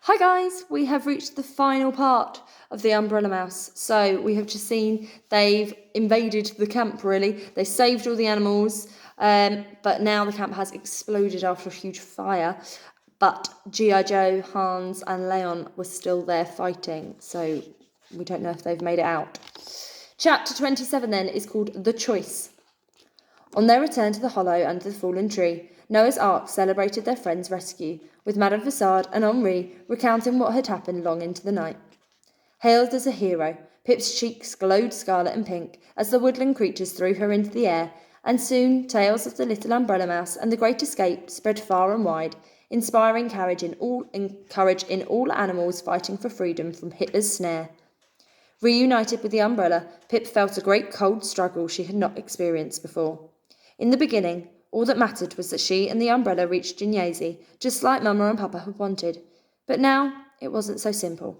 Hi guys, we have reached the final part of the Umbrella Mouse. So we have just seen they've invaded the camp really. They saved all the animals, but now the camp has exploded after a huge fire. But G.I. Joe, Hans and Leon were still there fighting, so we don't know if they've made it out. Chapter 27 then is called The Choice. On their return to the hollow under the fallen tree, Noah's Ark celebrated their friend's rescue, with Madame Fassade and Henri recounting what had happened long into the night. Hailed as a hero, Pip's cheeks glowed scarlet and pink as the woodland creatures threw her into the air, and soon tales of the little umbrella mouse and the great escape spread far and wide, inspiring courage in all animals fighting for freedom from Hitler's snare. Reunited with the umbrella, Pip felt a great cold struggle she had not experienced before. In the beginning, all that mattered was that she and the umbrella reached Gignazy, just like Mama and Papa had wanted. But now, it wasn't so simple.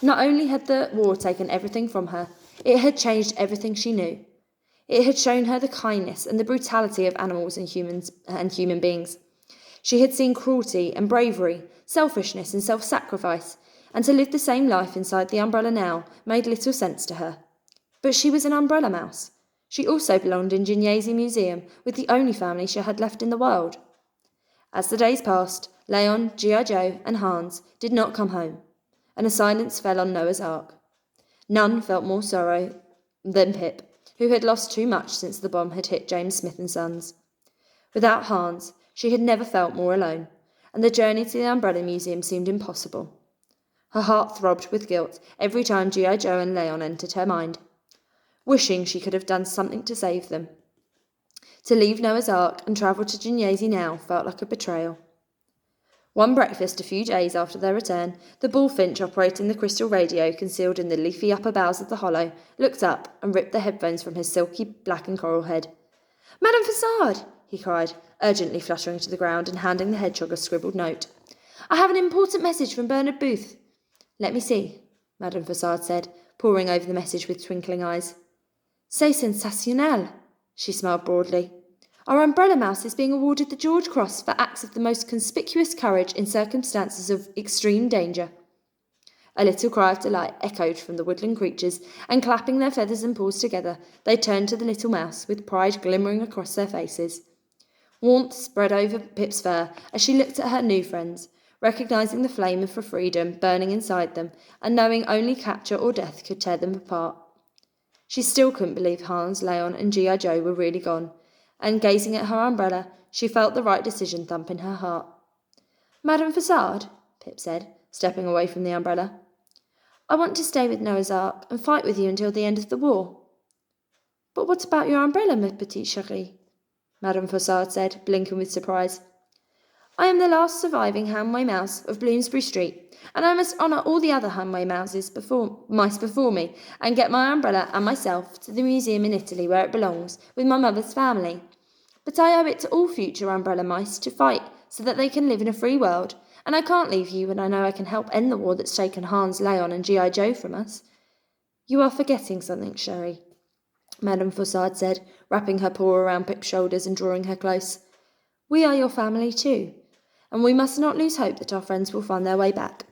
Not only had the war taken everything from her, it had changed everything she knew. It had shown her the kindness and the brutality of animals and human beings. She had seen cruelty and bravery, selfishness and self-sacrifice, and to live the same life inside the umbrella now made little sense to her. But she was an umbrella mouse. She also belonged in Gignazy Museum with the only family she had left in the world. As the days passed, Leon, G.I. Joe and Hans did not come home, and a silence fell on Noah's Ark. None felt more sorrow than Pip, who had lost too much since the bomb had hit James Smith and Sons. Without Hans, she had never felt more alone, and the journey to the Umbrella Museum seemed impossible. Her heart throbbed with guilt every time G.I. Joe and Leon entered her mind, wishing she could have done something to save them. To leave Noah's Ark and travel to Gignazy now felt like a betrayal. One breakfast a few days after their return, the bullfinch operating the crystal radio concealed in the leafy upper boughs of the hollow looked up and ripped the headphones from his silky black and coral head. "Madame Fassade!" he cried, urgently fluttering to the ground and handing the hedgehog a scribbled note. "I have an important message from Bernard Booth." "Let me see," Madame Fassade said, poring over the message with twinkling eyes. "C'est sensationnel," she smiled broadly. "Our umbrella mouse is being awarded the George Cross for acts of the most conspicuous courage in circumstances of extreme danger." A little cry of delight echoed from the woodland creatures, and clapping their feathers and paws together, they turned to the little mouse, with pride glimmering across their faces. Warmth spread over Pip's fur as she looked at her new friends, recognising the flame for freedom burning inside them, and knowing only capture or death could tear them apart. She still couldn't believe Hans, Leon and G.I. Joe were really gone, and gazing at her umbrella, she felt the right decision thump in her heart. "Madame Fassade," Pip said, stepping away from the umbrella, "I want to stay with Noah's Ark and fight with you until the end of the war." "But what about your umbrella, ma petite chérie?" Madame Fassade said, blinking with surprise. "I am the last surviving Hanway mouse of Bloomsbury Street, and I must honour all the other Hanway mice before me, and get my umbrella and myself to the museum in Italy where it belongs, with my mother's family. But I owe it to all future umbrella mice to fight so that they can live in a free world, and I can't leave you when I know I can help end the war that's taken Hans, Leon and G.I. Joe from us." "You are forgetting something, chérie," Madame Fassade said, wrapping her paw around Pip's shoulders and drawing her close. "We are your family too, and we must not lose hope that our friends will find their way back.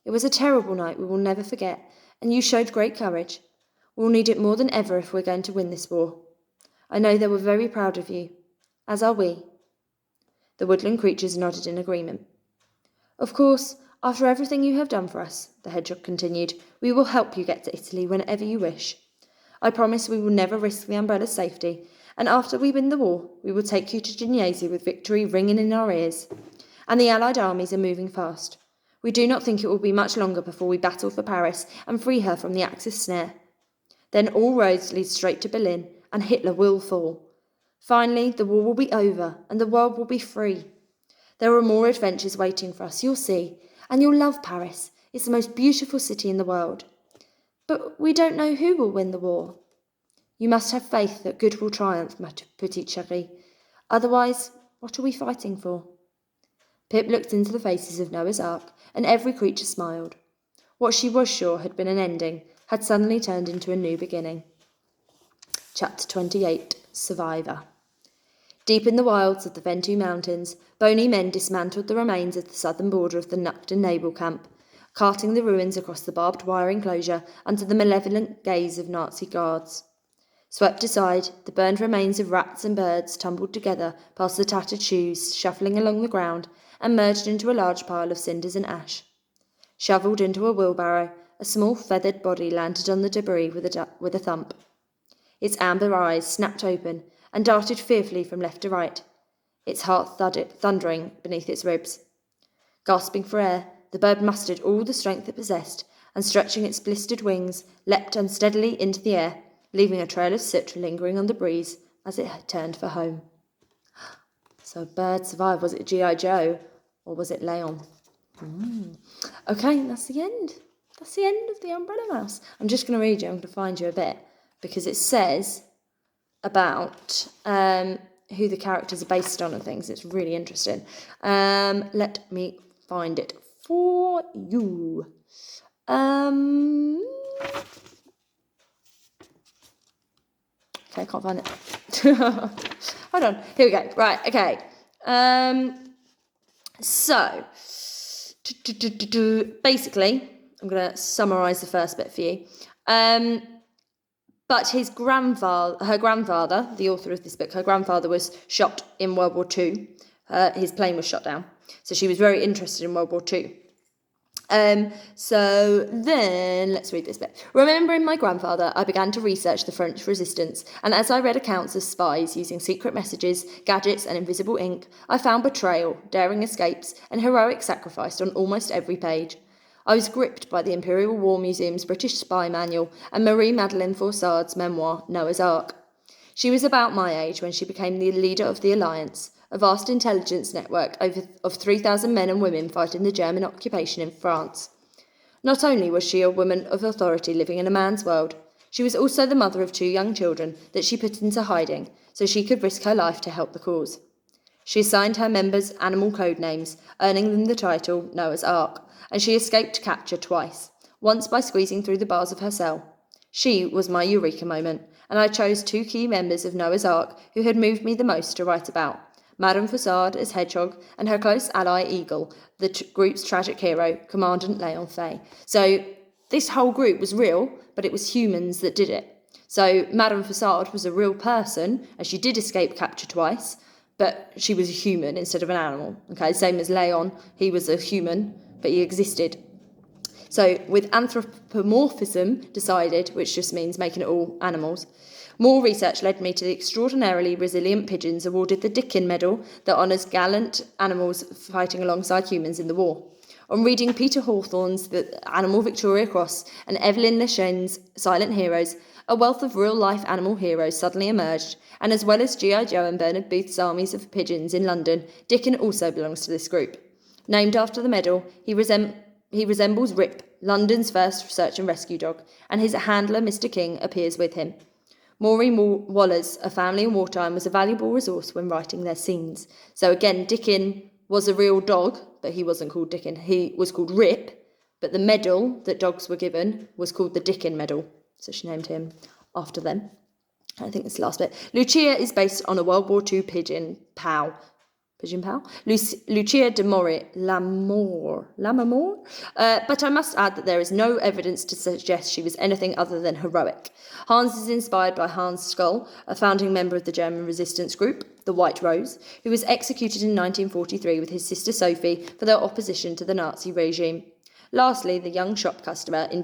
It was a terrible night we will never forget, and you showed great courage. We'll need it more than ever if we're going to win this war. I know they were very proud of you, as are we." The woodland creatures nodded in agreement. "Of course, after everything you have done for us," the hedgehog continued, "we will help you get to Italy whenever you wish. I promise we will never risk the umbrella's safety, and after we win the war, we will take you to Gignazy with victory ringing in our ears. And the Allied armies are moving fast. We do not think it will be much longer before we battle for Paris and free her from the Axis snare. Then all roads lead straight to Berlin, and Hitler will fall. Finally, the war will be over, and the world will be free. There are more adventures waiting for us, you'll see, and you'll love Paris. It's the most beautiful city in the world. But we don't know who will win the war." "You must have faith that good will triumph, ma petite chérie. Otherwise, what are we fighting for?" Pip looked into the faces of Noah's Ark, and every creature smiled. What she was sure had been an ending had suddenly turned into a new beginning. Chapter 28, Survivor. Deep in the wilds of the Ventoux Mountains, bony men dismantled the remains of the southern border of the Nukta naval camp, carting the ruins across the barbed wire enclosure under the malevolent gaze of Nazi guards. Swept aside, the burned remains of rats and birds tumbled together past the tattered shoes, shuffling along the ground, and merged into a large pile of cinders and ash. Shovelled into a wheelbarrow, a small feathered body landed on the debris with a thump. Its amber eyes snapped open and darted fearfully from left to right, its heart thundering beneath its ribs. Gasping for air, the bird mustered all the strength it possessed, and stretching its blistered wings, leapt unsteadily into the air, leaving a trail of soot lingering on the breeze as it turned for home. So a bird survived. Was it G.I. Joe or was it Leon? Okay, that's the end. That's the end of the Umbrella Mouse. I'm just going to read you. I'm going to find you a bit because it says about who the characters are based on and things. It's really interesting. Let me find it for you. Okay, I can't find it. Hold on. Here we go. Right, okay. So, basically, I'm going to summarise the first bit for you. But her grandfather, the author of this book, her grandfather was shot in World War II. His plane was shot down. So she was very interested in World War II. So then, let's read this bit. Remembering my grandfather, I began to research the French resistance, and as I read accounts of spies using secret messages, gadgets, and invisible ink, I found betrayal, daring escapes, and heroic sacrifice on almost every page. I was gripped by the Imperial War Museum's British Spy Manual and Marie-Madeleine Forçard's memoir, Noah's Ark. She was about my age when she became the leader of the Alliance, a vast intelligence network of 3,000 men and women fighting the German occupation in France. Not only was she a woman of authority living in a man's world, she was also the mother of 2 young children that she put into hiding so she could risk her life to help the cause. She assigned her members animal code names, earning them the title Noah's Ark, and she escaped capture twice, once by squeezing through the bars of her cell. She was my eureka moment, and I chose 2 key members of Noah's Ark who had moved me the most to write about. Madame Forçard as Hedgehog, and her close ally Eagle, the group's tragic hero, Commandant Leon Fay. So this whole group was real, but it was humans that did it. So Madame Forçard was a real person, and she did escape capture twice, but she was a human instead of an animal. Okay, same as Leon, he was a human, but he existed. So with anthropomorphism decided, which just means making it all animals, more research led me to the extraordinarily resilient pigeons awarded the Dickin Medal that honours gallant animals fighting alongside humans in the war. On reading Peter Hawthorne's The Animal Victoria Cross and Evelyn Lechain's Silent Heroes, a wealth of real-life animal heroes suddenly emerged, and as well as G.I. Joe and Bernard Booth's armies of pigeons in London, Dickin also belongs to this group. Named after the medal, he resembles Rip, London's first search and rescue dog, and his handler, Mr. King, appears with him. Maureen Waller's A Family in Wartime was a valuable resource when writing their scenes. So again, Dickin was a real dog, but he wasn't called Dickin. He was called Rip, but the medal that dogs were given was called the Dickin Medal. So she named him after them. I think that's the last bit. Lucia is based on a World War II pigeon pal. Lucia de Lammermoor. But I must add that there is no evidence to suggest she was anything other than heroic. Hans is inspired by Hans Scholl, a founding member of the German resistance group, the White Rose, who was executed in 1943 with his sister Sophie for their opposition to the Nazi regime. Lastly, the young shop customer in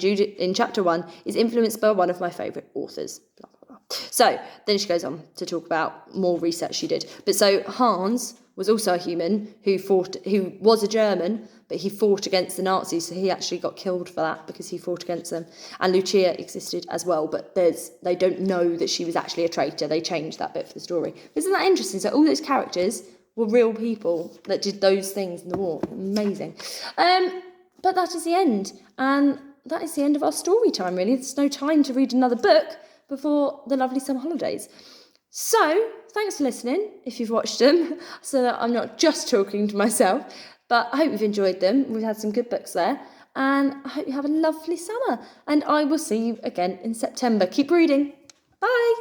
chapter 1 is influenced by one of my favourite authors. Blah, blah, blah. So then she goes on to talk about more research she did. But so Hans was also a human who was a German, but he fought against the Nazis, so he actually got killed for that because he fought against them. And Lucia existed as well, but they don't know that she was actually a traitor. They changed that bit for the story. Isn't that interesting? So all those characters were real people that did those things in the war. Amazing. But that is the end, and that is the end of our story time, really. There's no time to read another book before the lovely summer holidays. So, thanks for listening, if you've watched them, so that I'm not just talking to myself, but I hope you've enjoyed them. We've had some good books there, and I hope you have a lovely summer, and I will see you again in September. Keep reading. Bye!